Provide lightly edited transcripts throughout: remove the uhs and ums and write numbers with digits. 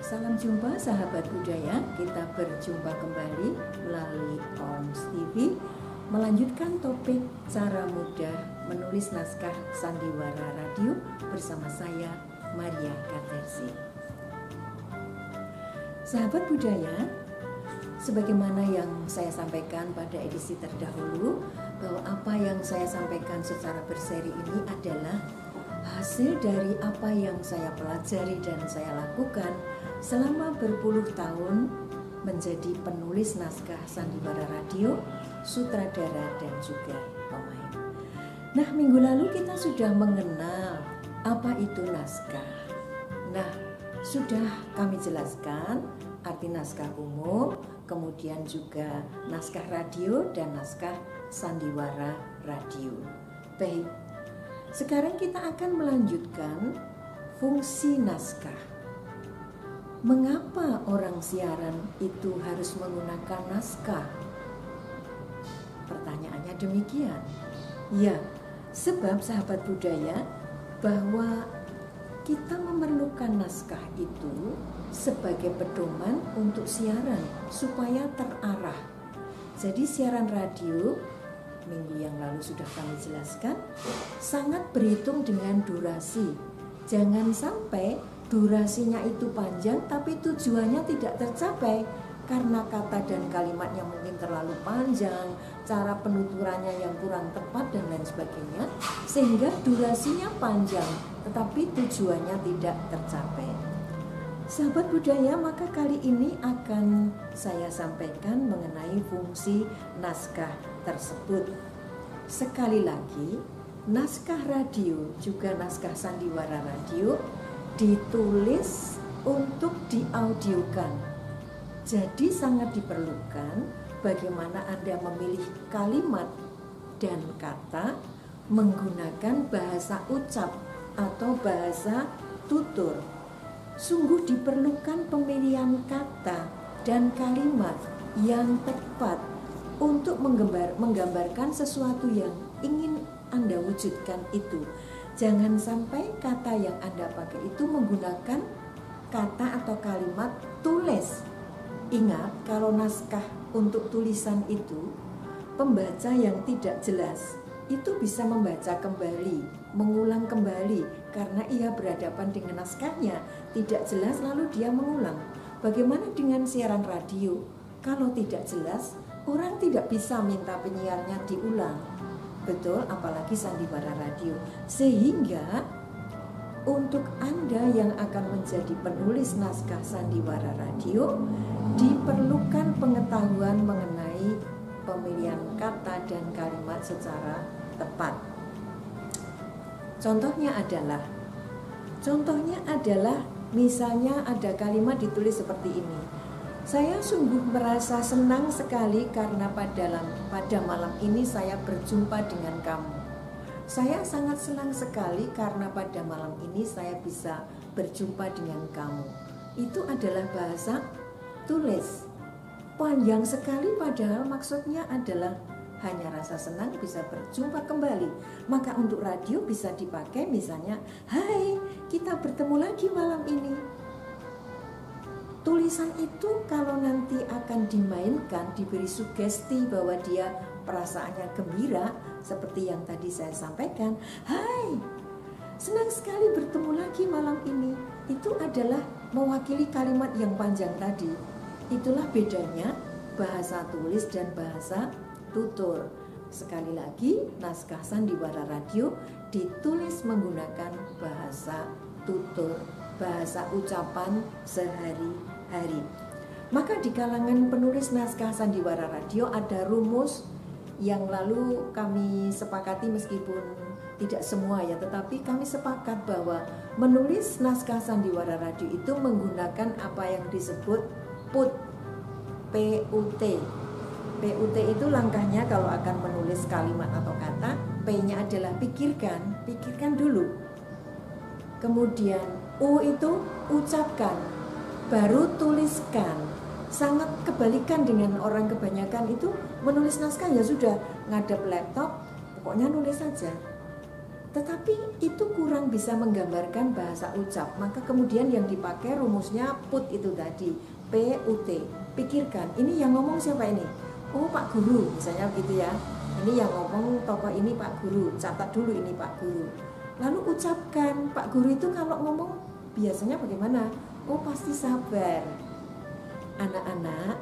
Salam jumpa sahabat budaya, kita berjumpa kembali melalui OMS TV melanjutkan topik cara mudah menulis naskah sandiwara radio bersama saya Maria Katersi. Sahabat budaya, sebagaimana yang saya sampaikan pada edisi terdahulu, bahwa apa yang saya sampaikan secara berseri ini adalah hasil dari apa yang saya pelajari dan saya lakukan selama berpuluh tahun menjadi penulis naskah sandiwara radio, sutradara, dan juga pemain. Nah, minggu lalu kita sudah mengenal apa itu naskah. Nah, sudah kami jelaskan arti naskah umum, kemudian juga naskah radio dan naskah sandiwara radio. Baik, sekarang kita akan melanjutkan fungsi naskah. Mengapa orang siaran itu harus menggunakan naskah? Pertanyaannya demikian. Ya, sebab sahabat budaya bahwa kita memerlukan naskah itu sebagai pedoman untuk siaran supaya terarah. Jadi siaran radio minggu yang lalu sudah kami jelaskan sangat berhitung dengan durasi. Jangan sampai durasinya itu panjang tapi tujuannya tidak tercapai karena kata dan kalimatnya mungkin terlalu panjang, cara penuturannya yang kurang tepat dan lain sebagainya, sehingga durasinya panjang tetapi tujuannya tidak tercapai. Sahabat budaya, maka kali ini akan saya sampaikan mengenai fungsi naskah tersebut. Sekali lagi, naskah radio juga naskah sandiwara radio ditulis untuk diaudiokan. Jadi sangat diperlukan bagaimana Anda memilih kalimat dan kata menggunakan bahasa ucap atau bahasa tutur. Sungguh diperlukan pemilihan kata dan kalimat yang tepat untuk menggambarkan sesuatu yang ingin Anda wujudkan itu. Jangan sampai kata yang Anda pakai itu menggunakan kata atau kalimat tulis. Ingat, kalau naskah untuk tulisan itu, pembaca yang tidak jelas itu bisa membaca kembali, mengulang kembali karena ia berhadapan dengan naskahnya tidak jelas lalu dia mengulang. Bagaimana dengan siaran radio? Kalau tidak jelas, orang tidak bisa minta penyiarnya diulang. Betul, apalagi sandiwara radio. Sehingga untuk Anda yang akan menjadi penulis naskah sandiwara radio, diperlukan pengetahuan mengenai pemilihan kata dan kalimat secara tepat. Contohnya adalah misalnya ada kalimat ditulis seperti ini. Saya sungguh merasa senang sekali karena pada malam ini saya berjumpa dengan kamu. Saya sangat senang sekali karena pada malam ini saya bisa berjumpa dengan kamu. Itu adalah bahasa tulis. Panjang sekali padahal maksudnya adalah hanya rasa senang bisa berjumpa kembali. Maka untuk radio bisa dipakai misalnya, hai, kita bertemu lagi malam ini. Tulisan itu kalau nanti akan dimainkan, diberi sugesti bahwa dia perasaannya gembira, seperti yang tadi saya sampaikan, hai, senang sekali bertemu lagi malam ini. Itu adalah mewakili kalimat yang panjang tadi. Itulah bedanya bahasa tulis dan bahasa tutur. Sekali lagi, naskah sandiwara radio ditulis menggunakan bahasa tutur, bahasa ucapan sehari-hari. Maka di kalangan penulis naskah sandiwara radio ada rumus yang lalu kami sepakati, meskipun tidak semua ya, tetapi kami sepakat bahwa menulis naskah sandiwara radio itu menggunakan apa yang disebut PUT. PUT. PUT itu langkahnya kalau akan menulis kalimat atau kata, P-nya adalah pikirkan dulu. Kemudian U itu ucapkan, baru tuliskan. Sangat kebalikan dengan orang kebanyakan itu menulis naskah ya sudah ngadep laptop, pokoknya nulis saja. tetapi itu kurang bisa menggambarkan bahasa ucap. Maka kemudian yang dipakai rumusnya put itu tadi, PUT. Pikirkan, ini yang ngomong siapa ini? Oh, Pak Guru, misalnya begitu ya. Ini yang ngomong tokoh ini Pak Guru, catat dulu ini Pak Guru. Lalu ucapkan, Pak Guru itu kalau ngomong biasanya bagaimana? Oh, pasti sabar. Anak-anak,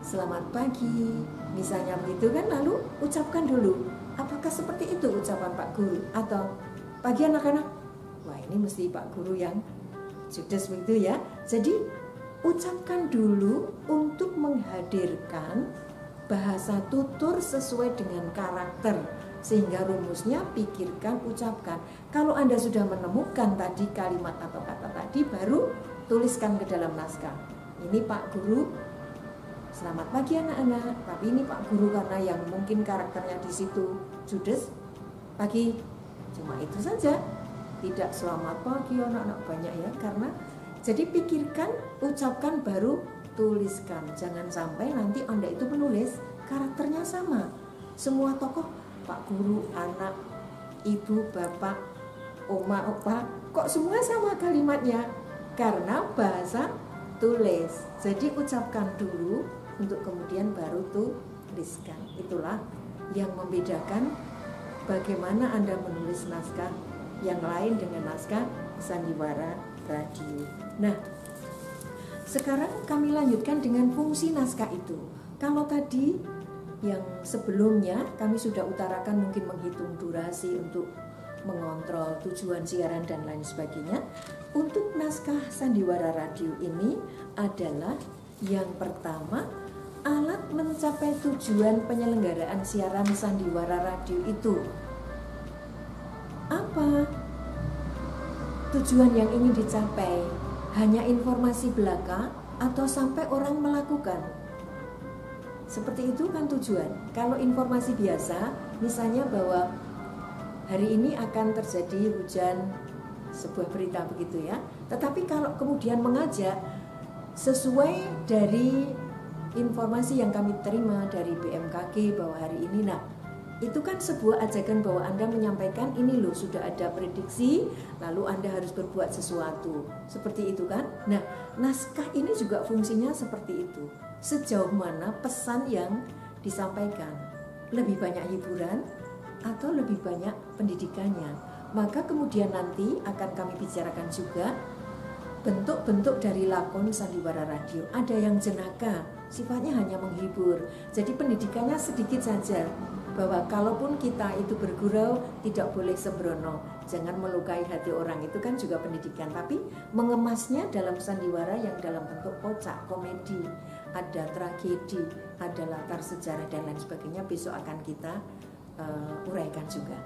selamat pagi, misalnya begitu kan, lalu ucapkan dulu. Apakah seperti itu ucapan Pak Guru? Atau pagi anak-anak, wah ini mesti Pak Guru yang judes begitu ya. Jadi ucapkan dulu untuk menghadirkan bahasa tutur sesuai dengan karakter. Sehingga rumusnya pikirkan, ucapkan. Kalau Anda sudah menemukan tadi kalimat atau kata tadi, baru tuliskan ke dalam naskah. Ini Pak Guru, selamat pagi anak-anak. Tapi ini Pak Guru karena yang mungkin karakternya di situ judes, pagi. Cuma itu saja. Tidak selamat pagi anak-anak, banyak ya. Karena jadi pikirkan, ucapkan, baru tuliskan. Jangan sampai nanti Anda itu menulis karakternya sama. Semua tokoh, Pak Guru, anak, ibu, bapak, oma, opa, kok semua sama kalimatnya? Karena bahasa tulis. Jadi ucapkan dulu untuk kemudian baru tuliskan. Itulah yang membedakan bagaimana Anda menulis naskah yang lain dengan naskah sandiwara radio. Nah, sekarang kami lanjutkan dengan fungsi naskah itu. Kalau tadi yang sebelumnya kami sudah utarakan mungkin menghitung durasi untuk mengontrol tujuan siaran dan lain sebagainya. Untuk naskah sandiwara radio ini adalah yang pertama, alat mencapai tujuan penyelenggaraan siaran sandiwara radio itu. Apa tujuan yang ingin dicapai? Hanya informasi belaka atau sampai orang melakukan? Seperti itu kan tujuan. Kalau informasi biasa, misalnya bahwa hari ini akan terjadi hujan, sebuah berita begitu ya. Tetapi kalau kemudian mengajak sesuai dari informasi yang kami terima dari BMKG bahwa hari ini, nah itu kan sebuah ajakan bahwa Anda menyampaikan ini loh sudah ada prediksi, lalu Anda harus berbuat sesuatu. Seperti itu kan? Nah, naskah ini juga fungsinya seperti itu. Sejauh mana pesan yang disampaikan? Lebih banyak hiburan atau lebih banyak pendidikannya? Maka kemudian nanti akan kami bicarakan juga bentuk-bentuk dari lakon sandiwara radio. Ada yang jenaka, sifatnya hanya menghibur. Jadi pendidikannya sedikit saja. Bahwa kalaupun kita itu bergurau, tidak boleh sembrono, jangan melukai hati orang, itu kan juga pendidikan. Tapi mengemasnya dalam sandiwara yang dalam bentuk kocak, komedi, ada tragedi, ada latar sejarah dan lain sebagainya, besok akan kita uraikan juga.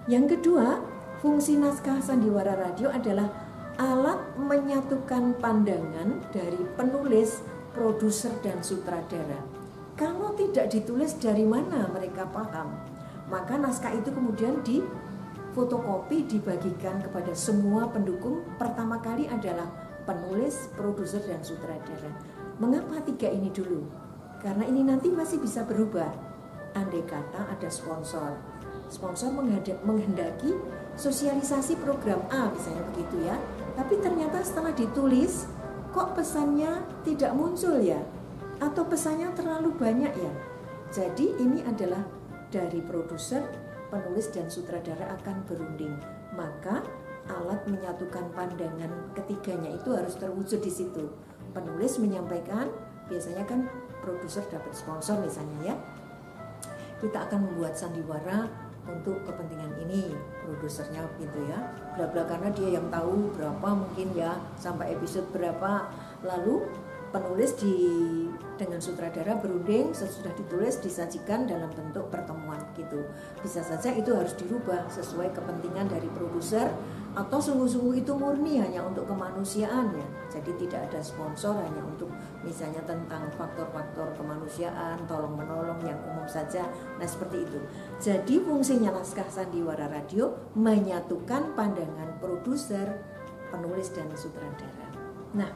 Yang kedua, fungsi naskah sandiwara radio adalah alat menyatukan pandangan dari penulis, produser, dan sutradara. Kalau tidak ditulis, dari mana mereka paham? Maka naskah itu kemudian difotokopi, dibagikan kepada semua pendukung. Pertama kali adalah penulis, produser, dan sutradara. Mengapa tiga ini dulu? Karena ini nanti masih bisa berubah. Andai kata ada sponsor. Sponsor menghendaki sosialisasi program A misalnya begitu ya. Tapi ternyata setelah ditulis, kok pesannya tidak muncul ya? Atau pesannya terlalu banyak ya. Jadi ini adalah dari produser, penulis, dan sutradara akan berunding. Maka alat menyatukan pandangan ketiganya itu harus terwujud di situ. Penulis menyampaikan, biasanya kan produser dapat sponsor misalnya ya. Kita akan membuat sandiwara untuk kepentingan ini, produsernya gitu ya, bla bla, karena dia yang tahu berapa mungkin ya, sampai episode berapa. Lalu penulis dengan sutradara berunding, sesudah ditulis disajikan dalam bentuk pertemuan gitu. Bisa saja itu harus dirubah sesuai kepentingan dari produser, atau sungguh-sungguh itu murni hanya untuk kemanusiaan ya. Jadi tidak ada sponsor, hanya untuk misalnya tentang faktor-faktor kemanusiaan, tolong-menolong yang umum saja. Nah seperti itu. Jadi fungsinya naskah sandiwara radio menyatukan pandangan produser, penulis, dan sutradara. Nah,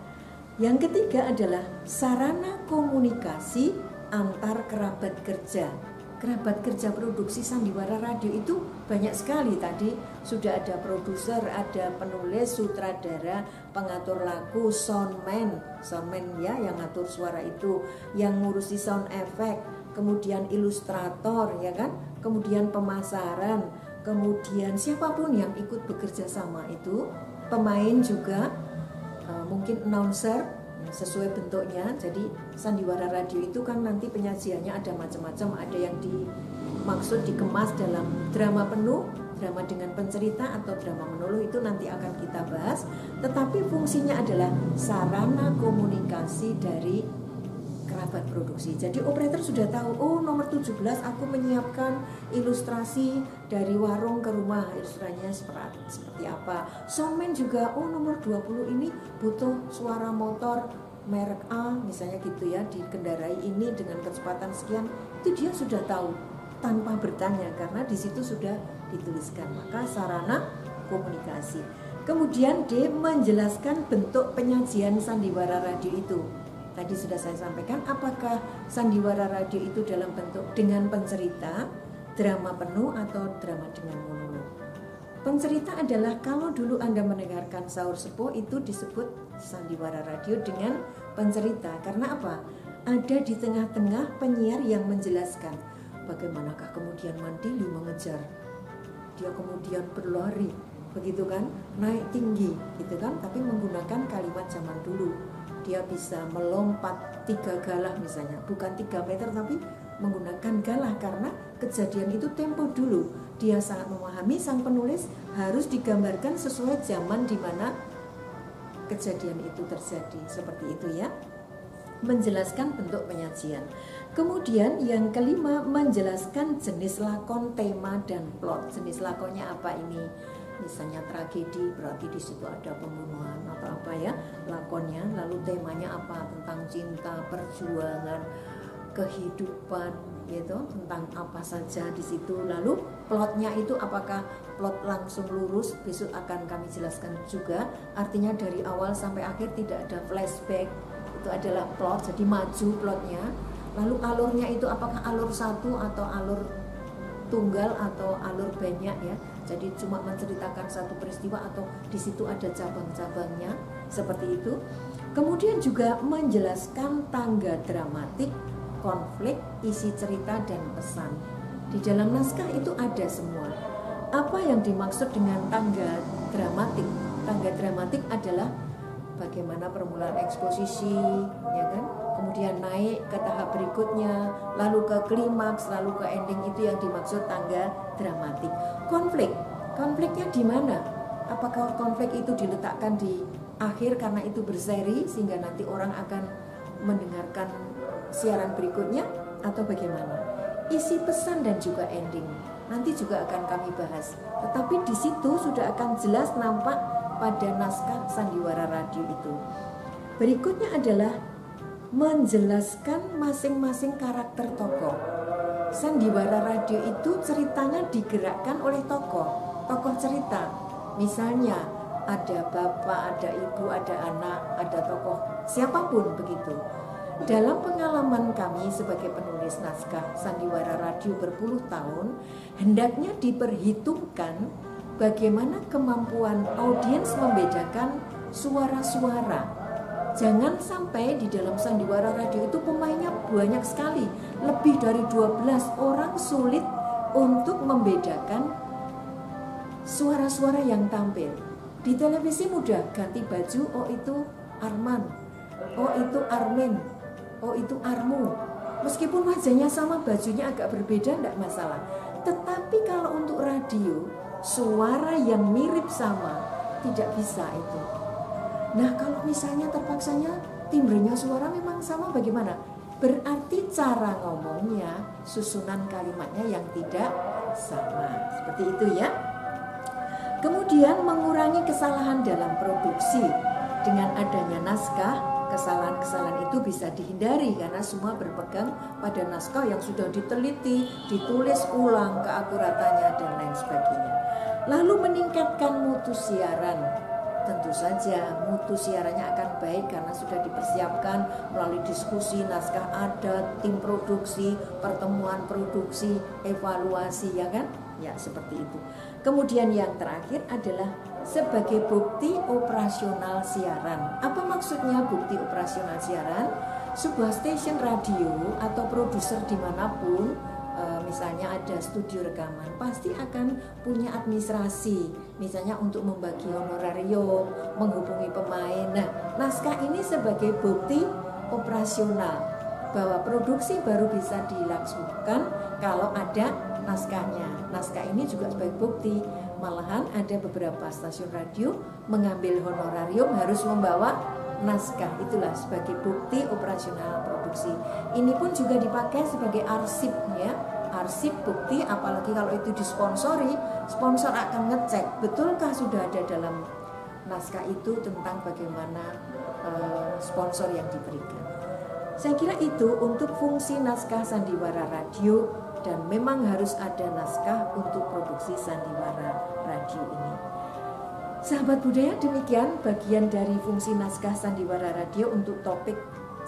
yang ketiga adalah sarana komunikasi antar kerabat kerja. kerabat kerja produksi sandiwara radio itu banyak sekali. Tadi sudah ada produser, ada penulis, sutradara, pengatur lagu, soundman ya yang ngatur suara itu, yang ngurusi sound effect, kemudian ilustrator ya kan, kemudian pemasaran, kemudian siapapun yang ikut bekerja sama itu, pemain juga, mungkin announcer sesuai bentuknya. Jadi sandiwara radio itu kan nanti penyajiannya ada macam-macam, ada yang dimaksud dikemas dalam drama penuh, drama dengan pencerita atau drama monolog, itu nanti akan kita bahas. Tetapi fungsinya adalah sarana komunikasi dari kerabat produksi. Jadi operator sudah tahu, oh nomor 17 aku menyiapkan ilustrasi dari warung ke rumah, ilustrasinya seperti apa. Soundman juga, oh nomor 20 ini butuh suara motor merek A misalnya gitu ya, dikendarai ini dengan kecepatan sekian. Itu dia sudah tahu tanpa bertanya karena di situ sudah dituliskan. Maka sarana komunikasi. Kemudian D, menjelaskan bentuk penyajian sandiwara radio itu. Tadi sudah saya sampaikan, apakah sandiwara radio itu dalam bentuk dengan pencerita, drama penuh atau drama dengan monolog. Pencerita adalah kalau dulu Anda mendengarkan Sahur Sepuh itu disebut sandiwara radio dengan pencerita. Karena apa? Ada di tengah-tengah penyiar yang menjelaskan bagaimanakah kemudian Mandili mengejar. Dia kemudian berlari, begitu kan, naik tinggi gitu kan, tapi menggunakan kalimat zaman dulu. Dia bisa melompat 3 galah misalnya, bukan 3 meter tapi menggunakan galah karena kejadian itu tempo dulu. Dia sangat memahami, sang penulis harus digambarkan sesuai zaman di mana kejadian itu terjadi, seperti itu ya. Menjelaskan bentuk penyajian. Kemudian yang kelima, menjelaskan jenis lakon, tema dan plot. Jenis lakonnya apa ini? Misalnya tragedi, berarti di situ ada pembunuhan atau apa ya lakonnya. Lalu temanya apa? Tentang cinta, perjuangan, kehidupan, gitu. Tentang apa saja di situ. Lalu plotnya itu apakah plot langsung lurus? Besok akan kami jelaskan juga. Artinya dari awal sampai akhir tidak ada flashback. Itu adalah plot. Jadi maju plotnya. Lalu alurnya itu apakah alur satu atau alur tunggal atau alur banyak ya. Jadi cuma menceritakan satu peristiwa atau di situ ada cabang-cabangnya, seperti itu. Kemudian juga menjelaskan tangga dramatik, konflik, isi cerita dan pesan. Di dalam naskah itu ada semua. Apa yang dimaksud dengan tangga dramatik? Tangga dramatik adalah bagaimana permulaan eksposisi, ya kan? Kemudian naik ke tahap berikutnya, lalu ke klimaks, lalu ke ending, itu yang dimaksud tangga dramatik. Konfliknya di mana? Apakah konflik itu diletakkan di akhir karena itu berseri sehingga nanti orang akan mendengarkan siaran berikutnya atau bagaimana? Isi pesan dan juga ending nanti juga akan kami bahas. Tetapi di situ sudah akan jelas nampak pada naskah sandiwara radio itu. Berikutnya adalah menjelaskan masing-masing karakter tokoh. Sandiwara radio itu ceritanya digerakkan oleh tokoh cerita. Misalnya ada bapak, ada ibu, ada anak, ada tokoh siapapun begitu. Dalam pengalaman kami sebagai penulis naskah sandiwara radio berpuluh tahun, hendaknya diperhitungkan bagaimana kemampuan audiens membedakan suara-suara. Jangan sampai di dalam sandiwara radio itu pemainnya banyak sekali, lebih dari 12 orang, sulit untuk membedakan suara-suara yang tampil. Di televisi mudah, ganti baju, oh itu Arman, oh itu Armin, oh itu Armu. Meskipun wajahnya sama, bajunya agak berbeda, tidak masalah. Tetapi kalau untuk radio, suara yang mirip sama, tidak bisa itu. Nah kalau misalnya terpaksanya timbrenya suara memang sama, bagaimana? Berarti cara ngomongnya, susunan kalimatnya yang tidak sama. Seperti itu ya. Kemudian mengurangi kesalahan dalam produksi. Dengan adanya naskah, kesalahan-kesalahan itu bisa dihindari karena semua berpegang pada naskah yang sudah diteliti, ditulis ulang keakuratannya dan lain sebagainya. Lalu meningkatkan mutu siaran. tentu saja mutu siarannya akan baik karena sudah dipersiapkan melalui diskusi, naskah adat, tim produksi, pertemuan produksi, evaluasi, ya kan? Ya, seperti itu. Kemudian yang terakhir adalah sebagai bukti operasional siaran. Apa maksudnya bukti operasional siaran? Sebuah stasiun radio atau produser dimanapun, misalnya ada studio rekaman, pasti akan punya administrasi, misalnya untuk membagi honorarium, menghubungi pemain. Nah, naskah ini sebagai bukti operasional bahwa produksi baru bisa dilakukan kalau ada naskahnya. Naskah ini juga sebagai bukti. Malahan ada beberapa stasiun radio mengambil honorarium harus membawa naskah, itulah sebagai bukti operasional produksi. Ini pun juga dipakai sebagai arsip, ya, arsip bukti, apalagi kalau itu disponsori, sponsor akan ngecek betulkah sudah ada dalam naskah itu tentang bagaimana sponsor yang diberikan. Saya kira itu untuk fungsi naskah sandiwara radio, dan memang harus ada naskah untuk produksi sandiwara radio ini. Sahabat budaya, demikian bagian dari fungsi naskah sandiwara radio untuk topik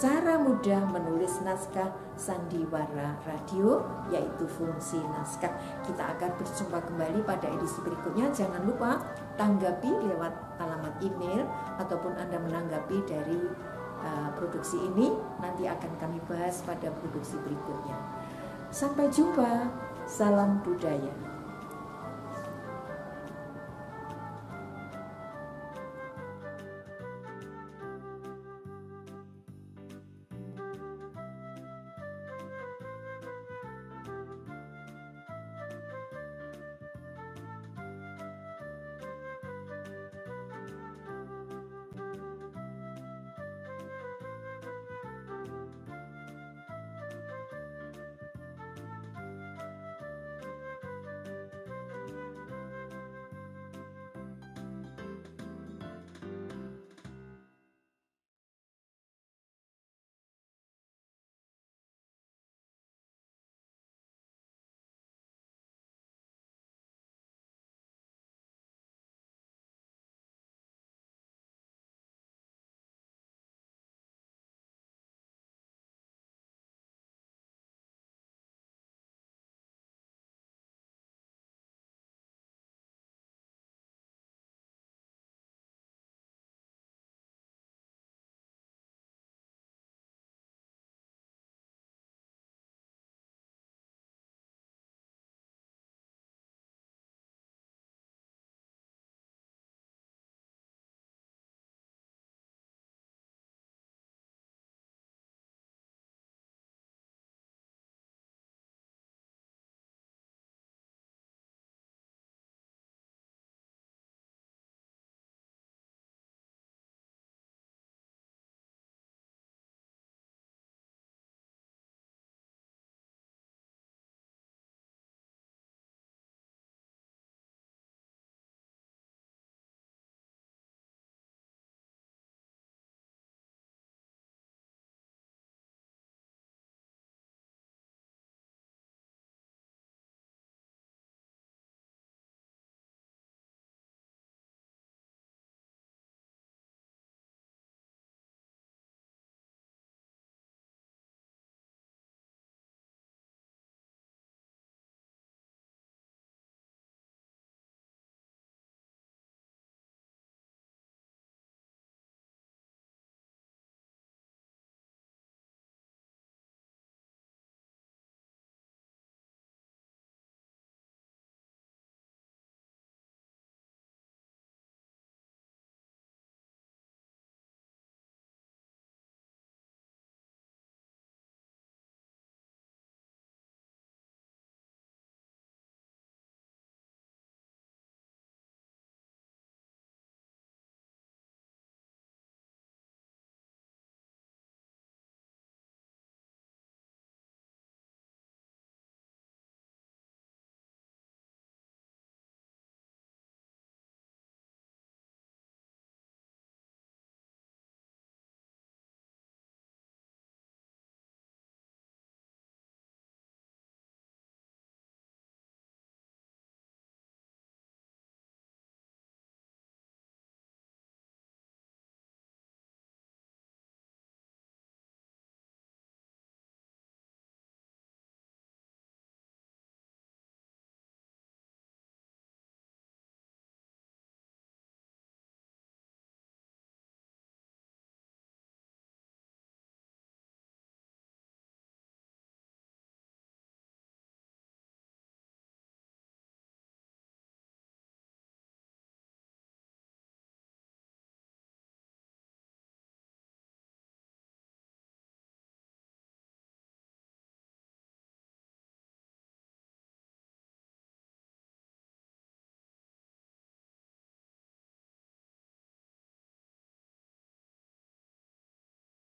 cara mudah menulis naskah sandiwara radio, yaitu fungsi naskah. Kita akan berjumpa kembali pada edisi berikutnya. Jangan lupa tanggapi lewat alamat email ataupun Anda menanggapi dari produksi ini, nanti akan kami bahas pada produksi berikutnya. Sampai jumpa, salam budaya.